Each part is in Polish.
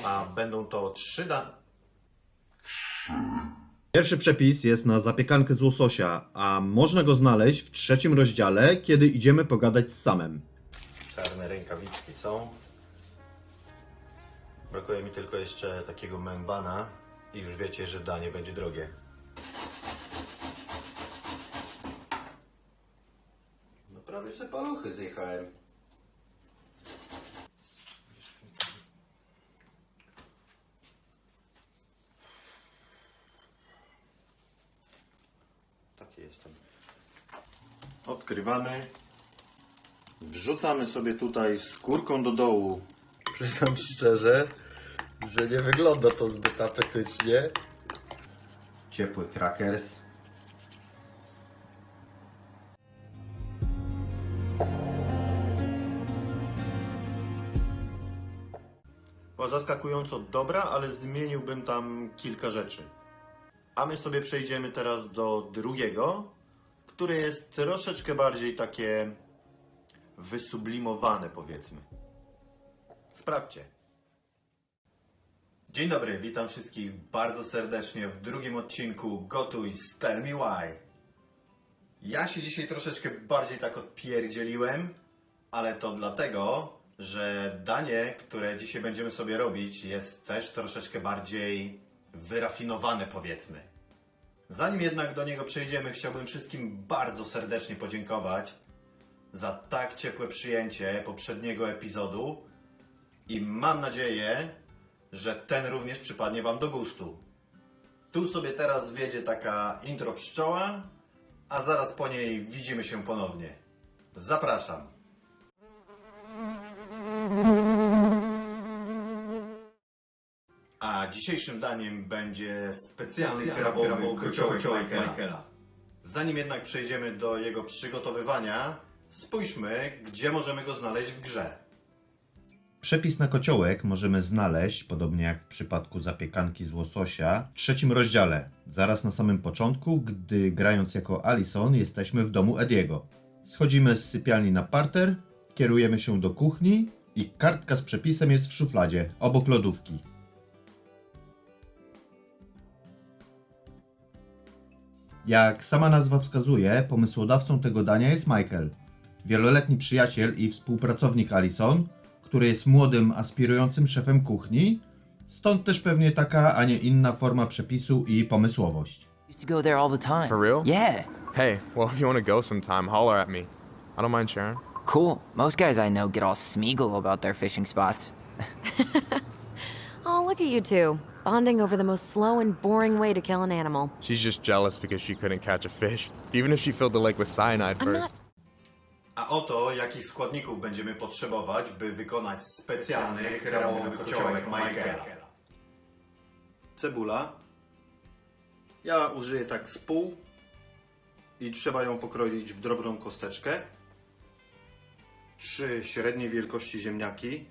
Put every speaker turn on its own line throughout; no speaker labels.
A będą to 3 dane.
Pierwszy przepis jest na zapiekankę z łososia, a można go znaleźć w 3 rozdziale, kiedy idziemy pogadać z Samem.
Czarne rękawiczki są. Brakuje mi tylko jeszcze takiego mębana i już wiecie, że danie będzie drogie. No prawie sobie paluchy zjechałem. Taki jestem. Odkrywamy. Wrzucamy sobie tutaj skórką do dołu. Przyznam szczerze, że nie wygląda to zbyt apetycznie. Ciepły crackers. Była zaskakująco dobra, ale zmieniłbym tam kilka rzeczy. A my sobie przejdziemy teraz do drugiego, które jest troszeczkę bardziej takie wysublimowane, powiedzmy. Sprawdźcie. Dzień dobry, witam wszystkich bardzo serdecznie w drugim odcinku Gotuj z Tell Me Why. Ja się dzisiaj troszeczkę bardziej tak odpierdzieliłem, ale to dlatego, że danie, które dzisiaj będziemy sobie robić, jest też troszeczkę bardziej wyrafinowane, powiedzmy. Zanim jednak do niego przejdziemy, chciałbym wszystkim bardzo serdecznie podziękować za tak ciepłe przyjęcie poprzedniego epizodu i mam nadzieję, że ten również przypadnie Wam do gustu. Tu sobie teraz wiedzie taka intro pszczoła, a zaraz po niej widzimy się ponownie. Zapraszam. A dzisiejszym daniem będzie specjalny krabowy kociołek Michaela. Zanim jednak przejdziemy do jego przygotowywania, spójrzmy, gdzie możemy go znaleźć w grze.
Przepis na kociołek możemy znaleźć, podobnie jak w przypadku zapiekanki z łososia, w 3 rozdziale, zaraz na samym początku, gdy grając jako Alison jesteśmy w domu Ediego. Schodzimy z sypialni na parter, kierujemy się do kuchni i kartka z przepisem jest w szufladzie, obok lodówki. Jak sama nazwa wskazuje, pomysłodawcą tego dania jest Michael, wieloletni przyjaciel i współpracownik Alison, który jest młodym, aspirującym szefem kuchni, stąd też pewnie taka, a nie inna forma przepisu i pomysłowość.
Used to go there all the time.
For real?
Yeah.
Hey, well, if you want to go sometime, holler at me. I don't mind sharing.
Cool. Most guys I know get all smeagol about their fishing spots.
Oh, look at you two, bonding over the most slow and boring way to kill an animal.
She's just jealous because she couldn't catch a fish, even if she filled the lake with cyanide
I'm
first.
not...
A oto jakich składników będziemy potrzebować, by wykonać specjalny krabowy kociołek Michaela. Cebula. Ja użyję tak z pół i trzeba ją pokroić w drobną kosteczkę. 3 średniej wielkości ziemniaki.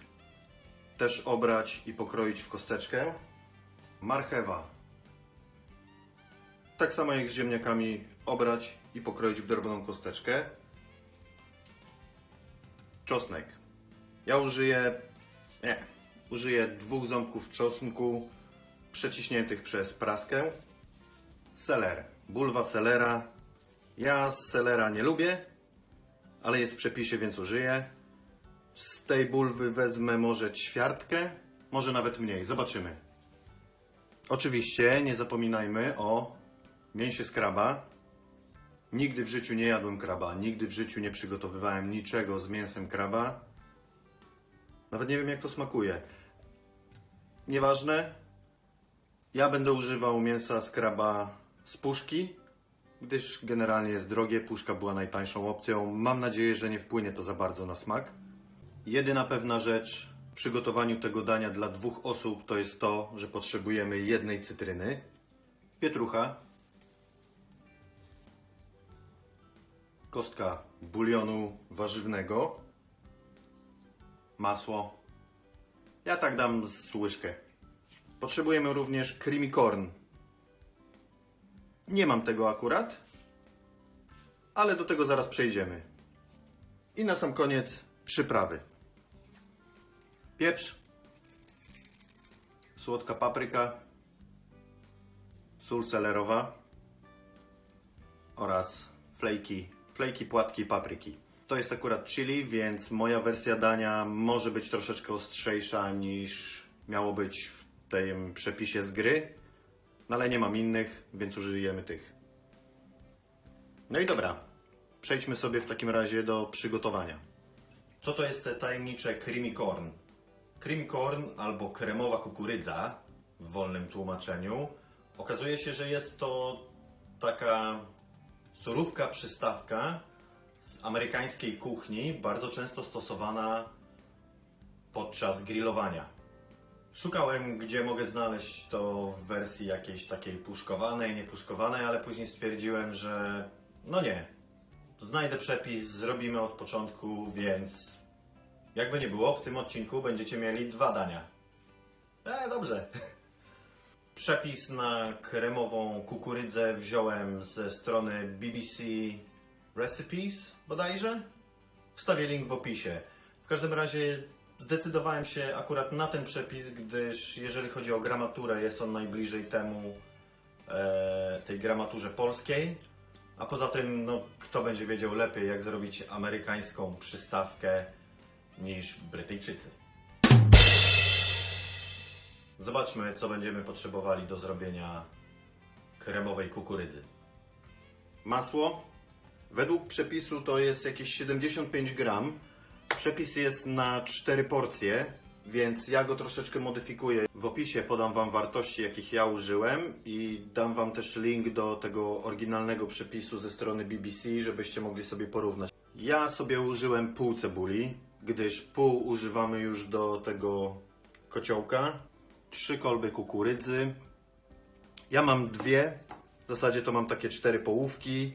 Też obrać i pokroić w kosteczkę. Marchewa. Tak samo jak z ziemniakami, obrać i pokroić w drobną kosteczkę. Czosnek. Ja użyję 2 ząbków czosnku przeciśniętych przez praskę. Seler. Bulwa selera. Ja selera nie lubię, ale jest w przepisie, więc użyję. Z tej bulwy wezmę może ćwiartkę, może nawet mniej. Zobaczymy. Oczywiście nie zapominajmy o mięsie z kraba. Nigdy w życiu nie jadłem kraba, nigdy w życiu nie przygotowywałem niczego z mięsem kraba. Nawet nie wiem, jak to smakuje. Nieważne. Ja będę używał mięsa z kraba z puszki, gdyż generalnie jest drogie. Puszka była najtańszą opcją. Mam nadzieję, że nie wpłynie to za bardzo na smak. Jedyna pewna rzecz w przygotowaniu tego dania dla 2 osób to jest to, że potrzebujemy 1 cytryny, pietrucha, kostka bulionu warzywnego, masło. Ja tak dam z łyżkę. Potrzebujemy również creamy corn. Nie mam tego akurat, ale do tego zaraz przejdziemy. I na sam koniec przyprawy. Pieprz, słodka papryka, sól selerowa oraz flejki płatki papryki. To jest akurat chili, więc moja wersja dania może być troszeczkę ostrzejsza niż miało być w tym przepisie z gry. No ale nie mam innych, więc użyjemy tych. No i dobra, przejdźmy sobie w takim razie do przygotowania. Co to jest te tajemnicze creamy corn? Creamy corn albo kremowa kukurydza w wolnym tłumaczeniu. Okazuje się, że jest to taka surówka przystawka z amerykańskiej kuchni, bardzo często stosowana podczas grillowania. Szukałem, gdzie mogę znaleźć to w wersji jakiejś takiej puszkowanej, niepuszkowanej, ale później stwierdziłem, że no nie. Znajdę przepis, zrobimy od początku, więc jakby nie było, w tym odcinku będziecie mieli 2 dania. Dobrze. Przepis na kremową kukurydzę wziąłem ze strony BBC Recipes bodajże. Wstawię link w opisie. W każdym razie zdecydowałem się akurat na ten przepis, gdyż jeżeli chodzi o gramaturę, jest on najbliżej temu tej gramaturze polskiej. A poza tym, no, kto będzie wiedział lepiej, jak zrobić amerykańską przystawkę niż Brytyjczycy. Zobaczmy, co będziemy potrzebowali do zrobienia kremowej kukurydzy. Masło. Według przepisu to jest jakieś 75 gram. Przepis jest na 4 porcje, więc ja go troszeczkę modyfikuję. W opisie podam Wam wartości, jakich ja użyłem i dam Wam też link do tego oryginalnego przepisu ze strony BBC, żebyście mogli sobie porównać. Ja sobie użyłem pół cebuli, gdyż pół używamy już do tego kociołka. 3 kolby kukurydzy. Ja mam 2, w zasadzie to mam takie 4 połówki.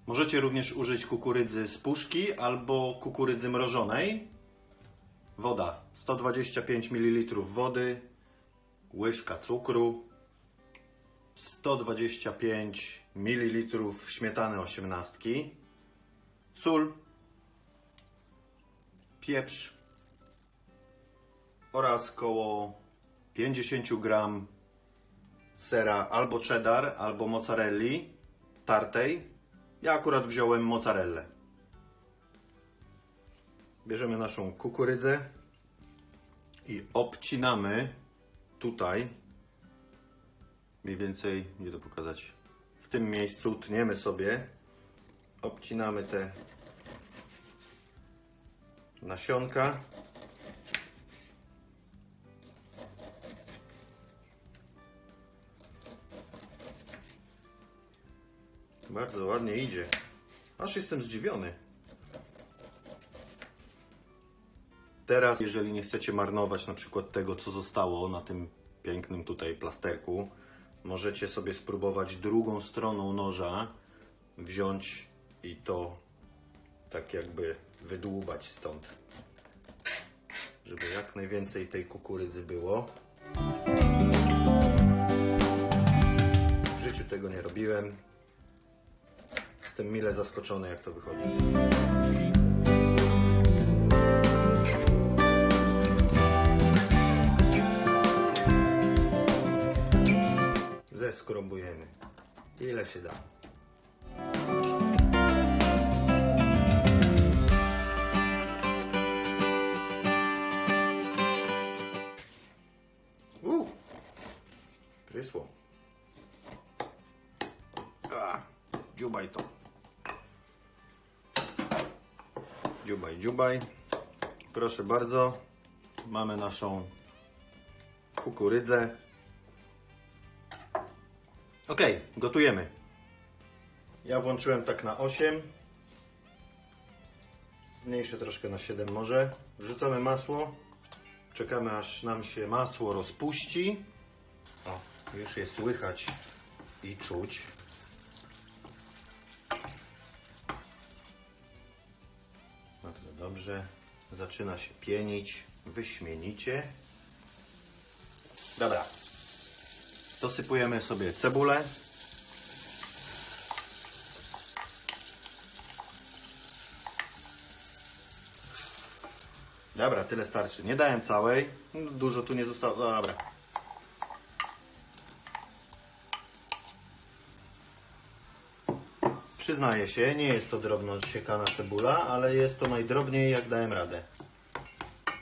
Możecie również użyć kukurydzy z puszki albo kukurydzy mrożonej. Woda 125 ml wody, łyżka cukru, 125 ml śmietany 18, sól, pieprz oraz koło 50 gram sera albo cheddar, albo mozzarelli tartej. Ja akurat wziąłem mozzarellę. Bierzemy naszą kukurydzę i obcinamy tutaj, mniej więcej, nie to pokazać, w tym miejscu tniemy sobie, obcinamy te nasionka. Bardzo ładnie idzie. Aż jestem zdziwiony. Teraz, jeżeli nie chcecie marnować na przykład tego, co zostało na tym pięknym tutaj plasterku, możecie sobie spróbować drugą stroną noża wziąć i to tak jakby wydłubać stąd, żeby jak najwięcej tej kukurydzy było. W życiu tego nie robiłem. Jestem mile zaskoczony, jak to wychodzi. Zeskrobujemy. Ile się da. Prysło. Dziubaj to. Dziubaj, dziubaj. Proszę bardzo. Mamy naszą kukurydzę. Ok, gotujemy. Ja włączyłem tak na 8. Zmniejszę troszkę na 7 może. Wrzucamy masło. Czekamy, aż nam się masło rozpuści. O, już je słychać i czuć. Bardzo dobrze. Zaczyna się pienić wyśmienicie. Dobra. Dosypujemy sobie cebulę. Dobra, tyle starczy. Nie dałem całej. No, dużo tu nie zostało. Dobra. Przyznaję się, nie jest to drobno siekana cebula, ale jest to najdrobniej jak dałem radę.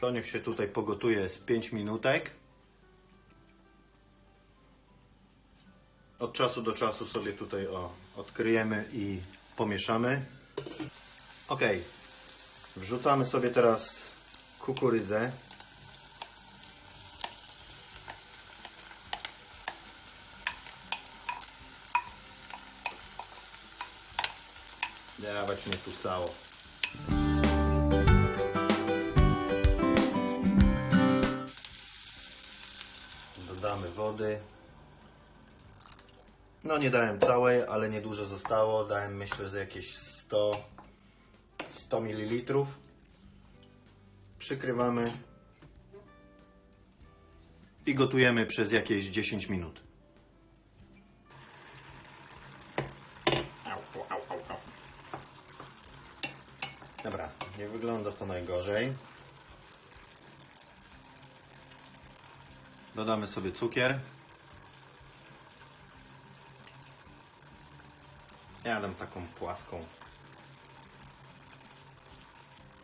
To niech się tutaj pogotuje z 5 minutek. Od czasu do czasu sobie tutaj odkryjemy i pomieszamy. Ok. Wrzucamy sobie teraz kukurydzę. Dawać mnie tu cało. Dodamy wody. No nie dałem całej, ale niedużo zostało. Dałem myślę, że jakieś 100 ml. Przykrywamy i gotujemy przez jakieś 10 minut. Dobra, nie wygląda to najgorzej. Dodamy sobie cukier. Ja dam taką płaską.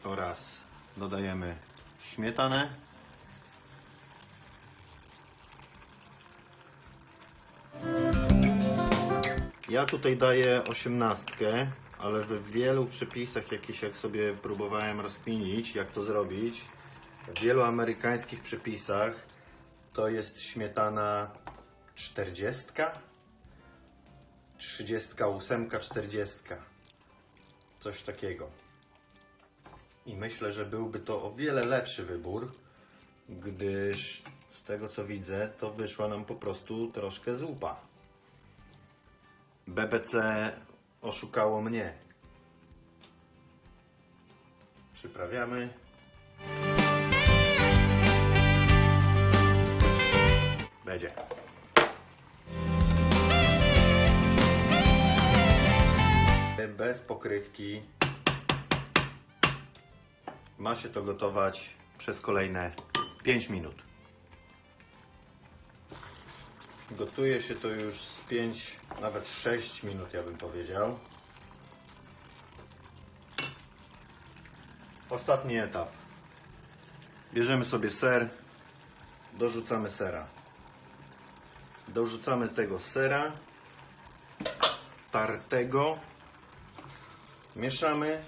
Oraz dodajemy śmietanę. Ja tutaj daję 18, ale w wielu przepisach, jakieś jak sobie próbowałem rozkminić, jak to zrobić, w wielu amerykańskich przepisach to jest śmietana 40, 38, 40. Coś takiego. I myślę, że byłby to o wiele lepszy wybór, gdyż z tego co widzę, to wyszła nam po prostu troszkę zupa. BBC oszukało mnie. Przyprawiamy. Będzie. Bez pokrywki ma się to gotować przez kolejne 5 minut. Gotuje się to już z 5, nawet 6 minut, ja bym powiedział. Ostatni etap. Bierzemy sobie ser, dorzucamy sera. Dorzucamy tego sera tartego, mieszamy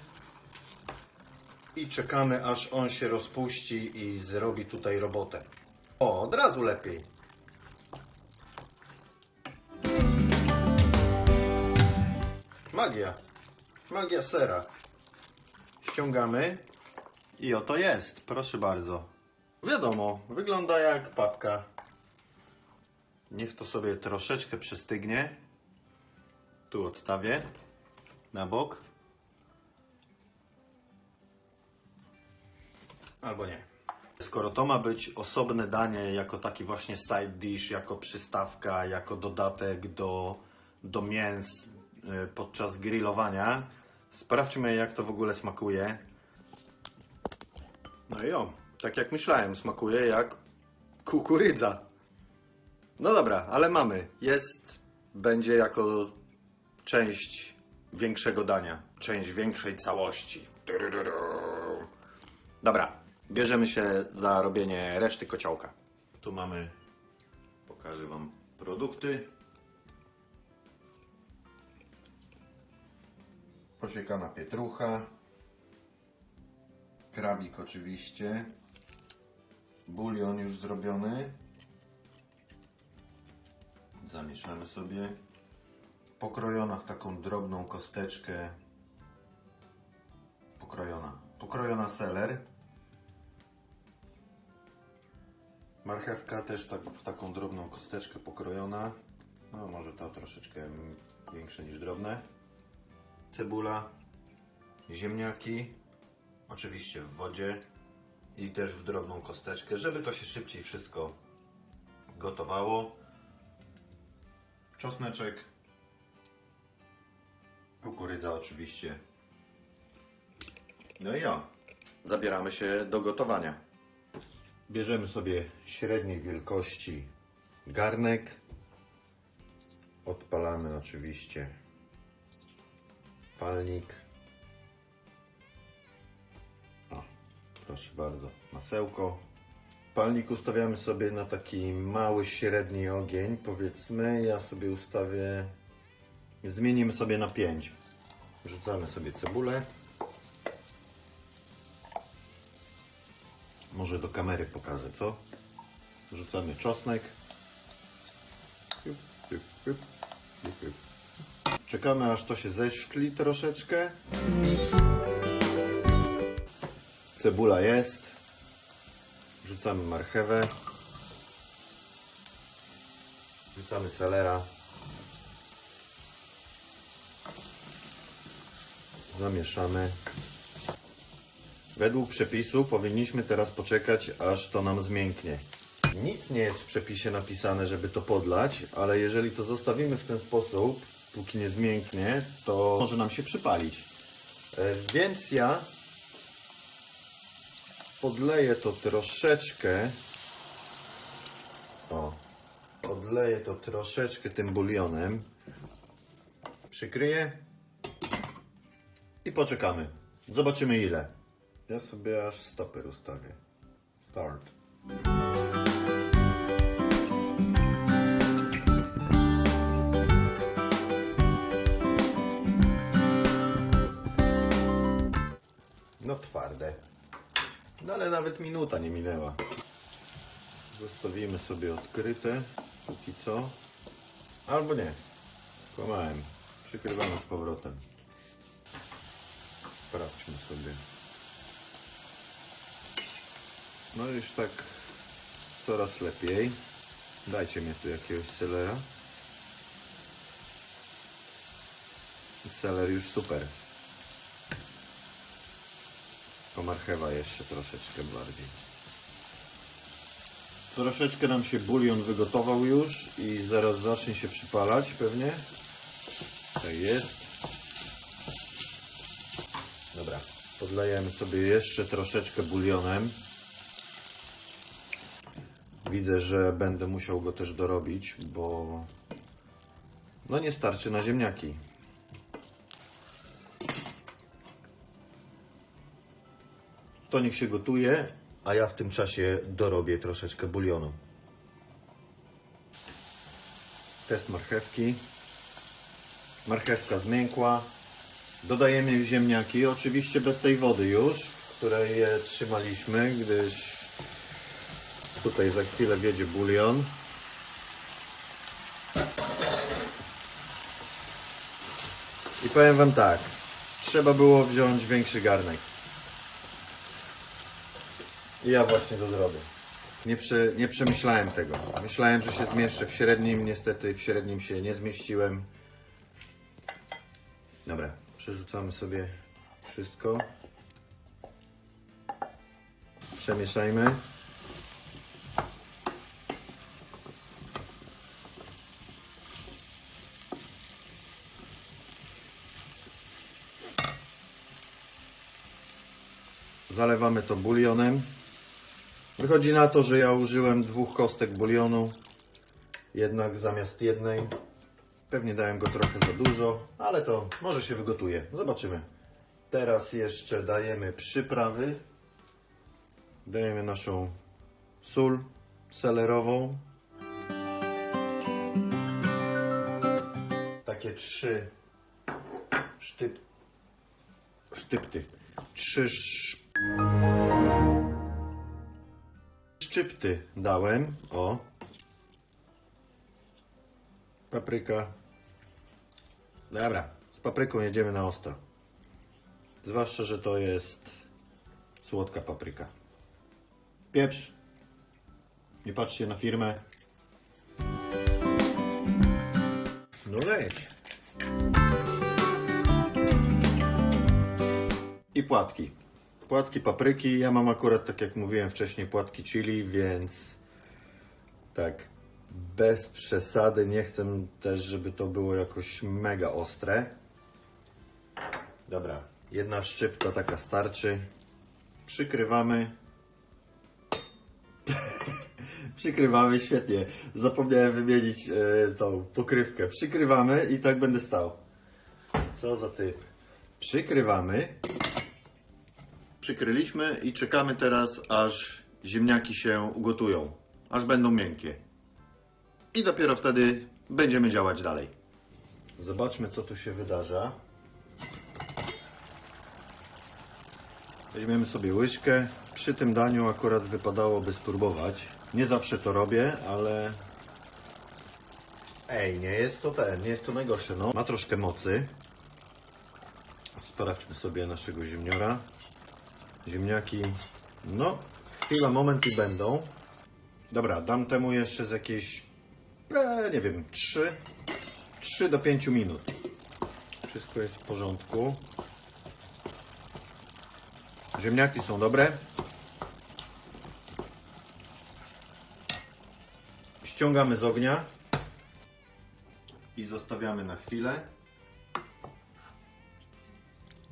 i czekamy, aż on się rozpuści i zrobi tutaj robotę. O, od razu lepiej. Magia. Magia sera. Ściągamy i oto jest, proszę bardzo. Wiadomo, wygląda jak papka. Niech to sobie troszeczkę przystygnie. Tu odstawię na bok. Albo nie. Skoro to ma być osobne danie, jako taki właśnie side dish, jako przystawka, jako dodatek do mięs podczas grillowania, sprawdźmy, jak to w ogóle smakuje. No i o, tak jak myślałem, smakuje jak kukurydza. No dobra, ale mamy. Będzie jako część większego dania. Część większej całości. Dobra, bierzemy się za robienie reszty kociołka. Tu mamy, pokażę Wam produkty. Posiekana pietrucha. Krabik oczywiście. Bulion już zrobiony. Zamieszamy sobie. Pokrojona w taką drobną kosteczkę. Pokrojona seler. Marchewka też w taką drobną kosteczkę pokrojona. No może ta troszeczkę większe niż drobne. Cebula. Ziemniaki. Oczywiście w wodzie. I też w drobną kosteczkę, żeby to się szybciej wszystko gotowało. Czosneczek. Kukurydza oczywiście. No i o. zabieramy się do gotowania. Bierzemy sobie średniej wielkości garnek. Odpalamy oczywiście palnik. O, proszę bardzo, masełko. Palnik ustawiamy sobie na taki mały, średni ogień. Powiedzmy, ja sobie ustawię, zmienimy sobie na 5. Wrzucamy sobie cebulę. Może do kamery pokażę, co? Wrzucamy czosnek. Czekamy, aż to się zeszkli troszeczkę. Cebula jest. Wrzucamy marchewę. Wrzucamy selera. Zamieszamy. Według przepisu powinniśmy teraz poczekać, aż to nam zmięknie. Nic nie jest w przepisie napisane, żeby to podlać, ale jeżeli to zostawimy w ten sposób, póki nie zmięknie, to może nam się przypalić. Więc ja podleję to troszeczkę. Podleję to troszeczkę tym bulionem. Przykryję i poczekamy. Zobaczymy ile. Ja sobie aż stoper ustawię. Start. No twarde. No ale nawet minuta nie minęła. Zostawimy sobie odkryte. Póki co. Albo nie. Kłamałem. Przykrywamy z powrotem. Sprawdźmy sobie. No już tak coraz lepiej. Dajcie mi tu jakiegoś selera. Seler już super. Po marchewa jeszcze troszeczkę bardziej. Troszeczkę nam się bulion wygotował już i zaraz zacznie się przypalać pewnie. Tak jest. Dobra, podlejemy sobie jeszcze troszeczkę bulionem. Widzę, że będę musiał go też dorobić, bo no nie starczy na ziemniaki. To niech się gotuje, a ja w tym czasie dorobię troszeczkę bulionu. Test marchewki. Marchewka zmiękła. Dodajemy ziemniaki, oczywiście bez tej wody już, w której je trzymaliśmy, gdyż tutaj za chwilę wiedzie bulion. I powiem wam tak, trzeba było wziąć większy garnek. I ja właśnie to zrobię. Nie przemyślałem tego. Myślałem, że się zmieszczę w średnim, niestety w średnim się nie zmieściłem. Dobra, przerzucamy sobie wszystko. Przemieszajmy. Zalewamy to bulionem. Wychodzi na to, że ja użyłem 2 kostek bulionu, jednak zamiast jednej. Pewnie dałem go trochę za dużo, ale to może się wygotuje. Zobaczymy. Teraz jeszcze dajemy przyprawy. Dajemy naszą sól selerową. Takie 3 sztypty. 3 szczypty dałem. O. Papryka. Dobra, z papryką jedziemy na ostro. Zwłaszcza, że to jest słodka papryka. Pieprz. Nie patrzcie na firmę. No leć. I płatki. Płatki papryki. Ja mam akurat, tak jak mówiłem wcześniej, płatki chili, więc tak bez przesady. Nie chcę też, żeby to było jakoś mega ostre. Dobra, jedna szczypta taka starczy.
Przykrywamy. Przykrywamy, świetnie. Zapomniałem wymienić tą pokrywkę. Przykrywamy i tak będę stał. Co za typ. Przykrywamy. Przykryliśmy i czekamy teraz, aż ziemniaki się ugotują. Aż będą miękkie. I dopiero wtedy będziemy działać dalej. Zobaczmy, co tu się wydarza. Weźmiemy sobie łyżkę. Przy tym daniu akurat wypadałoby spróbować. Nie zawsze to robię, ale... Ej, nie jest to najgorsze, no. Ma troszkę mocy. Sprawdźmy sobie naszego ziemniora. Ziemniaki, no, chwila, moment i będą. Dobra, dam temu jeszcze z jakieś, nie wiem, 3 do 5 minut. Wszystko jest w porządku. Ziemniaki są dobre. Ściągamy z ognia i zostawiamy na chwilę.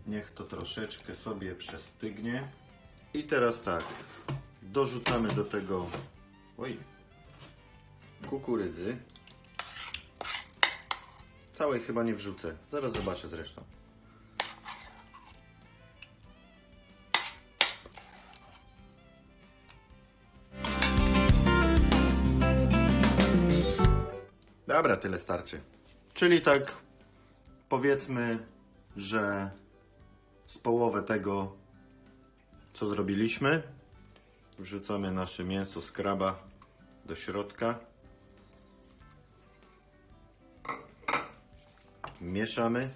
Niech to troszeczkę sobie przestygnie. I teraz tak, dorzucamy do tego kukurydzy. Całej chyba nie wrzucę, zaraz zobaczę zresztą. Dobra, tyle starczy. Czyli tak powiedzmy, że z połowę tego, co zrobiliśmy, wrzucamy nasze mięso z kraba do środka. Mieszamy.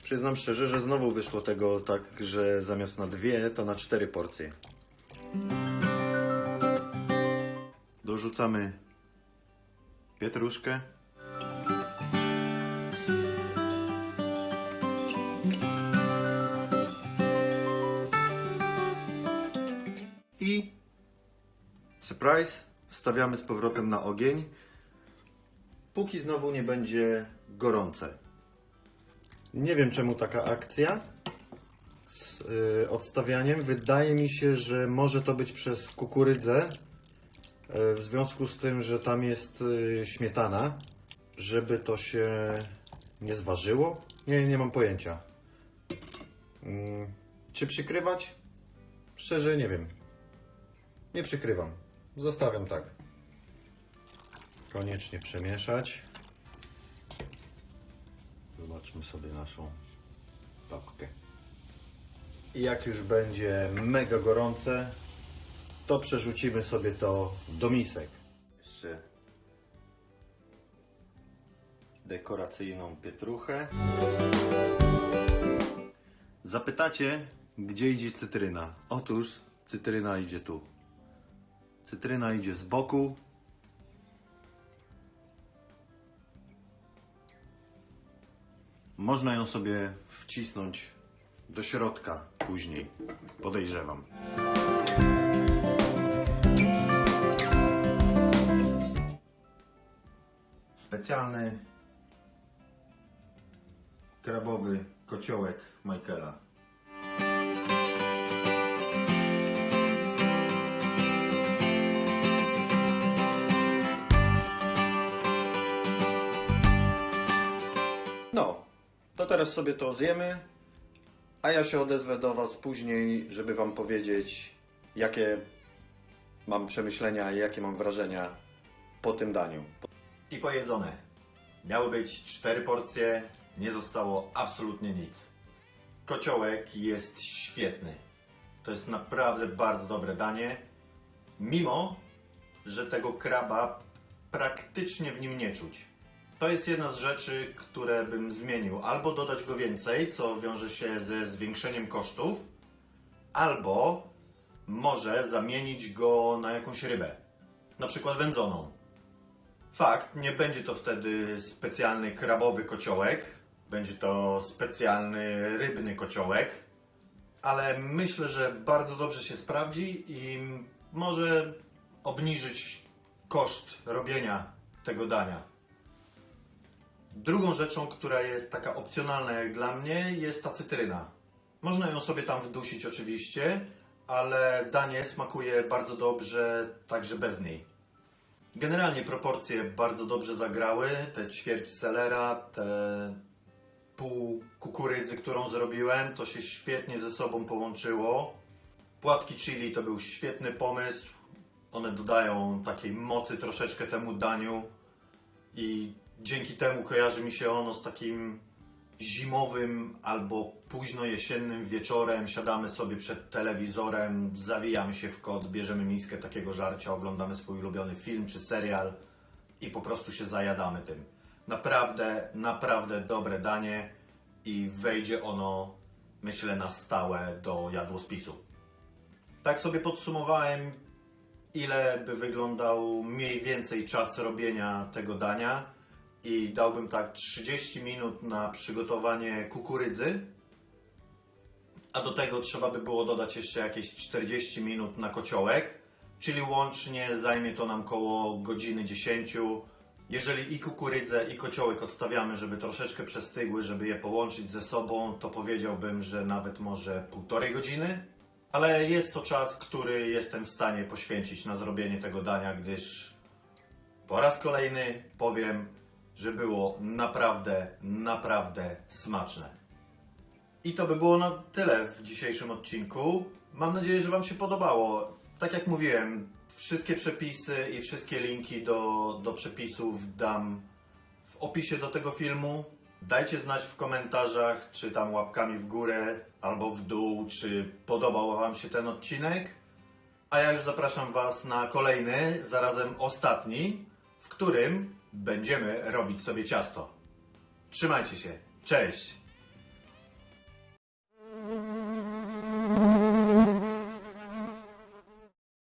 Przyznam szczerze, że znowu wyszło tego tak, że zamiast na 2, to na 4 porcje. Dorzucamy pietruszkę. I surprise, wstawiamy z powrotem na ogień, póki znowu nie będzie gorące. Nie wiem, czemu taka akcja z odstawianiem. Wydaje mi się, że może to być przez kukurydzę, w związku z tym, że tam jest śmietana, żeby to się nie zważyło. Nie mam pojęcia. Czy przykrywać? Szczerze nie wiem. Nie przykrywam. Zostawiam tak. Koniecznie przemieszać. Zobaczmy sobie naszą papkę. I jak już będzie mega gorące, to przerzucimy sobie to do misek. Jeszcze dekoracyjną pietruchę. Zapytacie, gdzie idzie cytryna? Otóż cytryna idzie tu. Cytryna idzie z boku. Można ją sobie wcisnąć do środka później, podejrzewam. Specjalny krabowy kociołek Michaela. No, to teraz sobie to zjemy, a ja się odezwę do Was później, żeby Wam powiedzieć, jakie mam przemyślenia i jakie mam wrażenia po tym daniu. I pojedzone. Miały być 4 porcje, nie zostało absolutnie nic. Kociołek jest świetny. To jest naprawdę bardzo dobre danie, mimo że tego kraba praktycznie w nim nie czuć. To jest jedna z rzeczy, które bym zmienił. Albo dodać go więcej, co wiąże się ze zwiększeniem kosztów, albo może zamienić go na jakąś rybę, na przykład wędzoną. Fakt, nie będzie to wtedy specjalny krabowy kociołek, będzie to specjalny rybny kociołek, ale myślę, że bardzo dobrze się sprawdzi i może obniżyć koszt robienia tego dania. Drugą rzeczą, która jest taka opcjonalna jak dla mnie, jest ta cytryna.
Można ją sobie tam wdusić oczywiście, ale danie smakuje bardzo dobrze także bez niej. Generalnie proporcje bardzo dobrze zagrały, te ćwierć selera, te pół kukurydzy, którą zrobiłem, to się świetnie ze sobą połączyło. Płatki chili to był świetny pomysł, one dodają takiej mocy troszeczkę temu daniu i dzięki temu kojarzy mi się ono z takim zimowym albo późno jesiennym wieczorem. Siadamy sobie przed telewizorem, zawijamy się w kot, bierzemy miskę takiego żarcia, oglądamy swój ulubiony film czy serial i po prostu się zajadamy tym. Naprawdę, naprawdę dobre danie i wejdzie ono, myślę, na stałe do jadłospisu. Tak sobie podsumowałem, ile by wyglądał mniej więcej czas robienia tego dania i dałbym tak 30 minut na przygotowanie kukurydzy, a do tego trzeba by było dodać jeszcze jakieś 40 minut na kociołek, czyli łącznie zajmie to nam koło godziny 10. Jeżeli i kukurydzę, i kociołek odstawiamy, żeby troszeczkę przestygły, żeby je połączyć ze sobą, to powiedziałbym, że nawet może 1,5 godziny. Ale jest to czas, który jestem w stanie poświęcić na zrobienie tego dania, gdyż po raz kolejny powiem, że było naprawdę, naprawdę smaczne. I to by było na tyle w dzisiejszym odcinku. Mam nadzieję, że Wam się podobało. Tak jak mówiłem, wszystkie przepisy i wszystkie linki do przepisów dam w opisie do tego filmu. Dajcie znać w komentarzach, czy tam łapkami w górę albo w dół, czy podobał Wam się ten odcinek. A ja już zapraszam Was na kolejny, zarazem ostatni, w którym będziemy robić sobie ciasto. Trzymajcie się, cześć!